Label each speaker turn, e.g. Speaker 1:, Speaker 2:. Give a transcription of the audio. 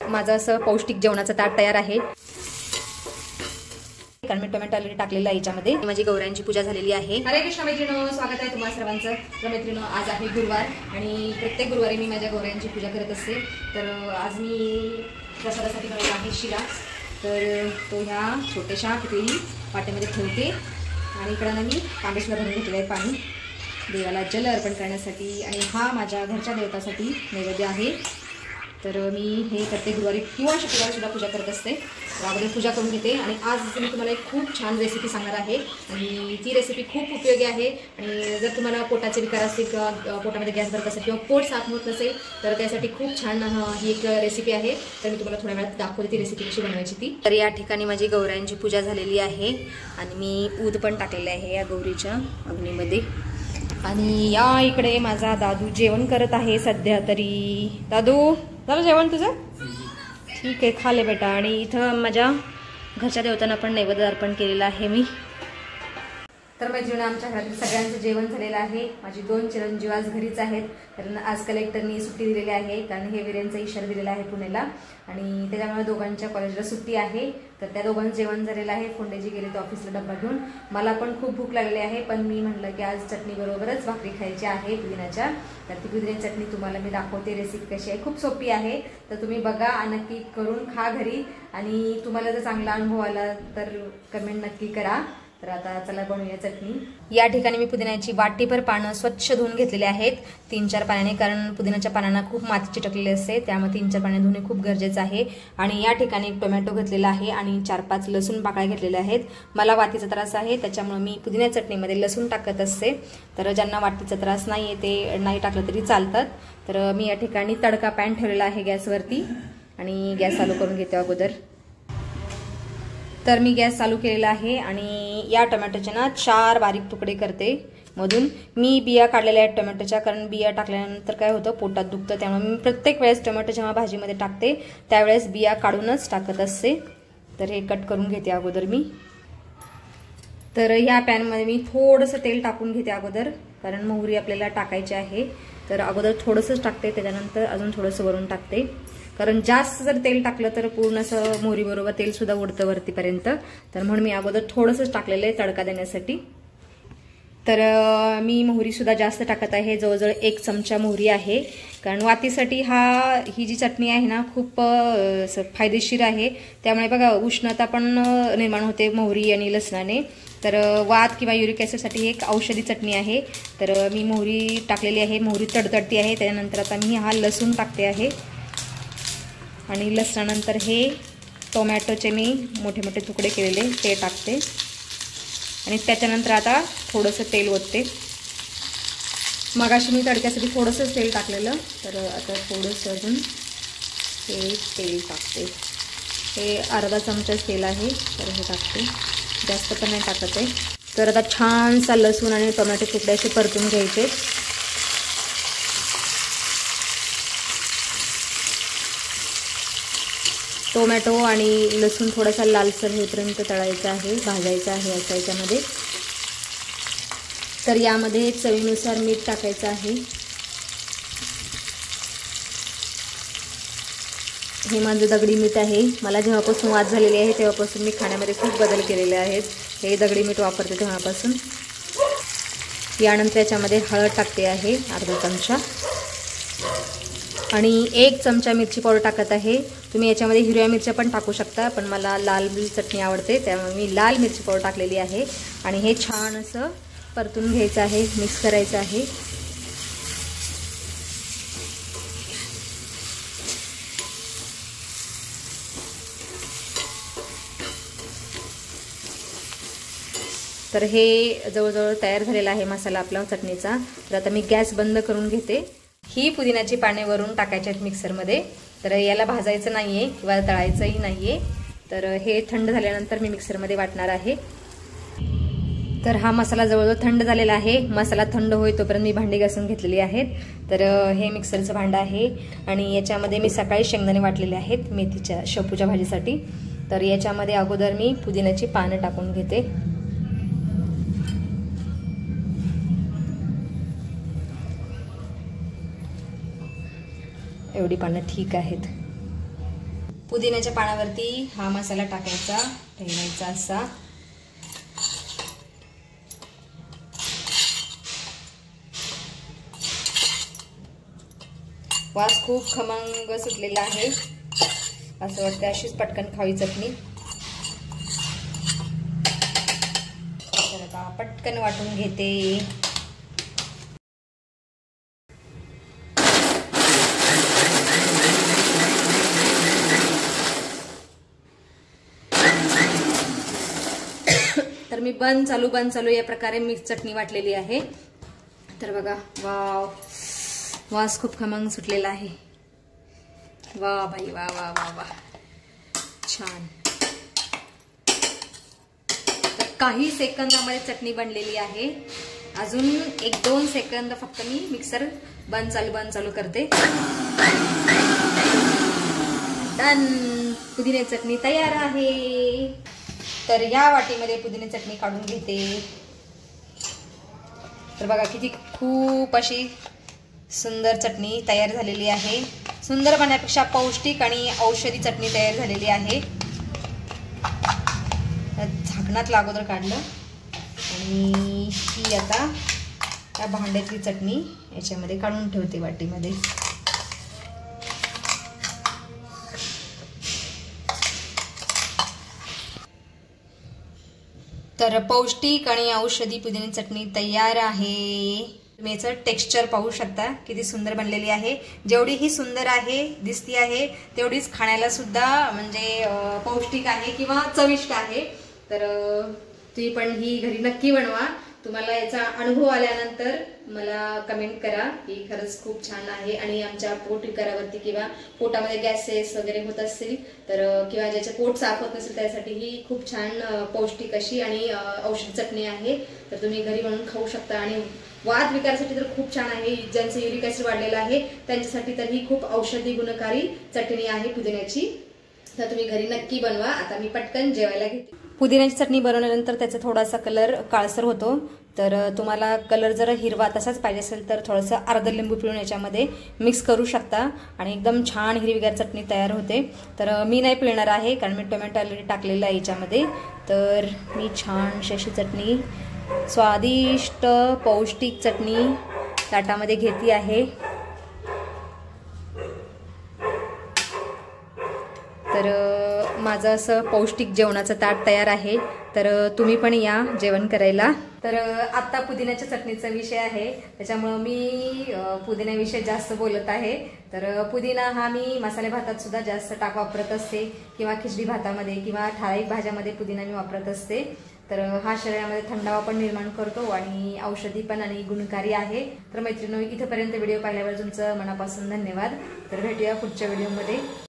Speaker 1: माझं असं पौष्टिक जेवणाचं ताट तयार आहे। कारण मी टोमॅटो ऑलरेडी टाकलेला आहे याच्यामध्ये। माझी गौऱ्यांची पूजा झालेली आहे। हरे कृष्ण मैत्रिणो, स्वागत आहे तुम्हा सर्वांचं। तर मैत्रिणो, आज आहे गुरुवार आणि प्रत्येक गुरुवारी मी माझ्या गौऱ्यांची पूजा करत असते। तर आज मी प्रसादासाठी बनवला आहे शिरा। तर तो ह्या छोट्याशा पितळी वाट्यामध्ये ठेवते आणि इकडं मी तांबेसला भरून घेतलेलं आहे पाणी देवाला जल अर्पण करण्यासाठी। आणि हा माझ्या घरच्या देवतासाठी नैवेद्य आहे। तर मी हे प्रत्येक गुरुवारी किंवा शुक्रवारी सुद्धा पूजा करत असते। अगोदर पूजा करून घेते आणि आज मी तुम्हाला एक खूप छान रेसिपी सांगणार आहे आणि ती रेसिपी खूप उपयोगी आहे। आणि जर तुम्हाला पोटाचे विकार असतील किंवा पोटामध्ये गॅस भरत असेल किंवा पोट साफ होत नसेल तर त्यासाठी खूप छान ही एक रेसिपी आहे। तर मी तुम्हाला थोड्या वेळात दाखवते ती रेसिपी कशी बनवायची ती। तर या ठिकाणी माझी गौऱ्यांची पूजा झालेली आहे आणि मी ऊद पण टाकलेले आहे या गौरीच्या अग्नीमध्ये। आणि या इकडे माझा दादू जेवण करत आहे सध्या तरी। दादू, झालं जेवण तुझं? ठीक आहे, खा ले बेटा। आणि इथं माझ्या घरच्या देवतांना पण नैवेद्य अर्पण केलेलं आहे मी। तर मैत्रिणी, आमच्या घरातील सगळ्यांचं जेवण झालेलं आहे। माझी 2 चिरंजीव आज घरीच आहेत कारण आज कलेक्टरनी सुट्टी दिलेली आहे कारण हे वीरेंचा इशारा दिलेला आहे पुण्याला आणि त्याच्यामुळे दोघांच्या कॉलेजला सुट्टी आहे। तर त्या दोघांचं जेवण झालेलं आहे। फोंडेजी गेले तर ऑफिसला डब्बा घेऊन। मला पण खूप भूक लागलेली आहे पण मी म्हटलं की आज चटणी बरोबरच भाकरी खायची आहे पुदिन्याच्या। तर ती पुदिन्याची चटणी तुम्हाला मी दाखवते रेसिपी कशी आहे। खूप सोपी आहे, तर तुम्ही बघा, नक्की करून खा घरी आणि तुम्हाला जर चांगला अनुभव आला तर कमेंट नक्की करा। तर आता चला बनवूया चटणी। या ठिकाणी मी पुदिन्याची वाटीभर पानं स्वच्छ धुवून घेतलेली आहेत 3-4 पाण्याने, कारण पुदिन्याच्या पानांना खूप माती चिटकलेली असते त्यामुळे 3-4 पाणी धुणे खूप गरजेचं आहे। आणि या ठिकाणी एक टोमॅटो घेतलेला आहे आणि 4-5 लसूण पाकळ्या घेतलेल्या आहेत। मला वातीचा त्रास आहे त्याच्यामुळे मी पुदिना चटणीमध्ये लसूण टाकत असते। तर ज्यांना वातीचा त्रास नाहीये ते नाही टाकलं तरी चालतात। तर मी या ठिकाणी तडका पॅन ठेवलेला आहे गॅसवरती आणि गॅस चालू करून घेते अगोदर। तर मी गॅस चालू केलेला आहे आणि या टोमॅटोचे ना 4 बारीक तुकडे करते मधून। मी बिया काढलेल्या आहेत टोमॅटोच्या, कारण बिया टाकल्यानंतर काय होतं, पोटात दुखतं, त्यामुळे मी प्रत्येक वेळेस टोमॅटो जेव्हा भाजीमध्ये टाकते त्यावेळेस बिया काढूनच टाकत असते। तर हे कट करून घेते अगोदर मी। तर ह्या पॅनमध्ये मी थोडंसं तेल टाकून घेते अगोदर, कारण मोहरी आपल्याला टाकायची आहे। तर अगोदर थोडंसंच टाकते, त्याच्यानंतर अजून थोडंसं वरून टाकते, कारण जास्त जर तेल टाकलं तर पूर्ण असं मोहरी बरोबर तेल सुद्धा उडतं वरतीपर्यंत। तर म्हणून मी अगोदर थोडंसंच टाकलेलं आहे तडका देण्यासाठी। तर मी मोहरी सुद्धा जास्त टाकत आहे, जवळजवळ 1 चमचा मोहरी आहे, कारण वातीसाठी ही जी चटणी आहे ना खूप फायदेशीर आहे। त्यामुळे बघा उष्णता पण निर्माण होते मोहरी आणि लसणाने। तर वात किंवा युरिक ॲसिडसाठी एक औषधी चटणी आहे। तर मी मोहरी टाकलेली आहे, मोहरी तडतडती आहे। त्यानंतर आता मी हा लसूण टाकते आहे आणि लसणानंतर हे टोमॅटोचे मी मोठे मोठे तुकडे केलेले ते टाकते आणि त्याच्यानंतर आता थोडंसं तेल ओतते। मगाशी मी तडक्यासाठी थोडंसं तेल टाकलेलं, तर आता थोडंसं अजून हे तेल टाकते। हे अर्धा चमचाच तेल आहे, तर हे टाकते, जास्त पण नाही टाकत आहे। तर आता छानसा लसूण आणि टोमॅटो तुकडे असे परतून घ्यायचे। टोमॅटो आणि लसूण थोडासा लालसर होईपर्यंत तळायचा आहे, भाजायचा आहे असं याच्यामध्ये। तर यामध्ये चवीनुसार मीठ टाकायचं आहे। हे माझं दगडी मीठ आहे। मला जेव्हापासून वाद झालेली आहे तेव्हापासून मी खाण्यामध्ये खूप बदल केलेले आहेत। हे दगडी मीठ वापरते तेव्हापासून। यानंतर याच्यामध्ये हळद टाकते आहे अर्धा चमचा आणि 1 चमचा मिरची पावडर टाकत आहे। तुम्ही याच्यामध्ये हिरव्या मिरच्या पण टाकू शकता, पण मला लाल चटणी आवडते त्यामुळे मी लाल मिरची पावडर टाकलेली आहे। आणि हे छान असं परतून घ्यायचं आहे, मिक्स करायचं आहे। तर हे जवळजवळ तयार झालेला आहे मसाला आपला चटणीचा। तर आता मी गॅस बंद करून घेते। ही पुदिन्याची पाने वरून टाकायची आहेत मिक्सरमध्ये। तर याला भाजायचं नाहीये किंवा तळायचंही नाहीये। तर हे थंड झाल्यानंतर मी मिक्सरमध्ये वाटणार आहे। तर हा मसाला जवळजवळ थंड झालेला आहे। मसाला थंड होई तोपर्यंत मी भांडी घासून घेतलेली आहेत। तर हे मिक्सरचं भांडं आहे आणि याच्यामध्ये मी सकाळी शेंगदाणे वाटलेले आहेत मेथीच्या शेपूच्या भाजीसाठी। तर याच्यामध्ये अगोदर मी पुदिन्याची पानं टाकून घेते। एवढी पानं ठीक आहेत। पुदिन्याच्या पानावरती हा मसाला टाकायचा, ठेवायचा असा. वास खूप खमंग सुटलेला आहे. असं वाटतं अशीच पटकन खावी चटणी. तर आता पटकन वाटून घेते. तर मी बंद चालू या प्रकारे मिक्स चटणी वाटलेली आहे. तर बघा, वाव, वास खूप खमंग सुटलेला आहे. वा भाई वा वा वा वा, छान. तर काही सेकंदामध्ये चटणी बनलेली आहे. अजून 1-2 सेकंद फक्त मी मिक्सर बंद चालू करते. डन, पुदिन्याची चटणी तयार आहे. तर या वाटीमध्ये पुदिना चटणी काढून घेते. तर बघा किती खूप अशी सुंदर चटणी तयार झालेली आहे. सुंदर बनण्यापेक्षा पौष्टिक आणि औषधी चटणी तयार झालेली आहे. झाकणात अगोदर काढलं आणि ही आता या भांड्यातली चटणी याच्यामध्ये काढून ठेवते वाटीमध्ये. तर पौष्टिक आणि औषधी पुदिना चटणी तयार आहे. तुम्ही याचं टेक्स्चर पाहू शकता, किती सुंदर बनलेली आहे. जेवढी ही सुंदर आहे दिसती आहे तेवढीच खाण्याला सुद्धा म्हणजे पौष्टिक आहे किंवा चविष्ट आहे. तर तुम्ही पण ही घरी नक्की बनवा. तुम्हाला याचा अनुभव आल्यानंतर मला कमेंट करा की खरंच खूप छान आहे. आणि आमच्या पोट विकारावरती किंवा पोटामध्ये गॅसेस वगैरे होत असतील तर किंवा ज्याचे पोट साफ होत नसेल त्यासाठी ही खूप छान पौष्टिक अशी आणि औषधी चटणी आहे. तर तुम्ही घरी बनवून खाऊ शकता. आणि वात विकारासाठी तर खूप छान आहे. ज्यांचं युरिक ऍसिड वाढलेलं आहे त्यांच्यासाठी तर ही खूप औषधी गुणकारी चटणी आहे पुदिन्याची. तर तुम्ही घरी नक्की बनवा. आता मी पटकन जेवायला घेते. पुदिन्याची चटणी बनवल्यानंतर त्याचा थोडासा कलर काळसर होतो. तर तुम्हाला कलर जर हिरवा तसाच पाहिजे असेल तर थोडंसं अर्ध लिंबू पिळून याच्यामध्ये मिक्स करू शकता आणि एकदम छान हिरवीगार चटणी तयार होते. तर मी नाही पिळणार आहे कारण मी टोमॅटो ऑलरेडी टाकलेला आहे याच्यामध्ये. तर मी छानशी अशी चटणी, स्वादिष्ट पौष्टिक चटणी ताटामध्ये घेतली आहे. तर माझं असं पौष्टिक जेवणाचं ताट तयार आहे. तर तुम्ही पण या जेवण करायला. तर आता पुदिन्याच्या चटणीचा विषय आहे त्याच्यामुळं मी पुदिन्याविषयी जास्त बोलत आहे. तर पुदिना हा मी मसाले भातात सुद्धा जास्त वापरत असते किंवा खिचडी भातामध्ये किंवा ठराविक भाज्यामध्ये पुदिना मी वापरत असते. तर हा शरीरामध्ये थंडावा पण निर्माण करतो आणि औषधी पण आणि गुणकारी आहे. तर मैत्रिणी, इथपर्यंत व्हिडिओ पाहिल्यावर तुमचं मनापासून धन्यवाद. तर भेटूया पुढच्या व्हिडिओमध्ये.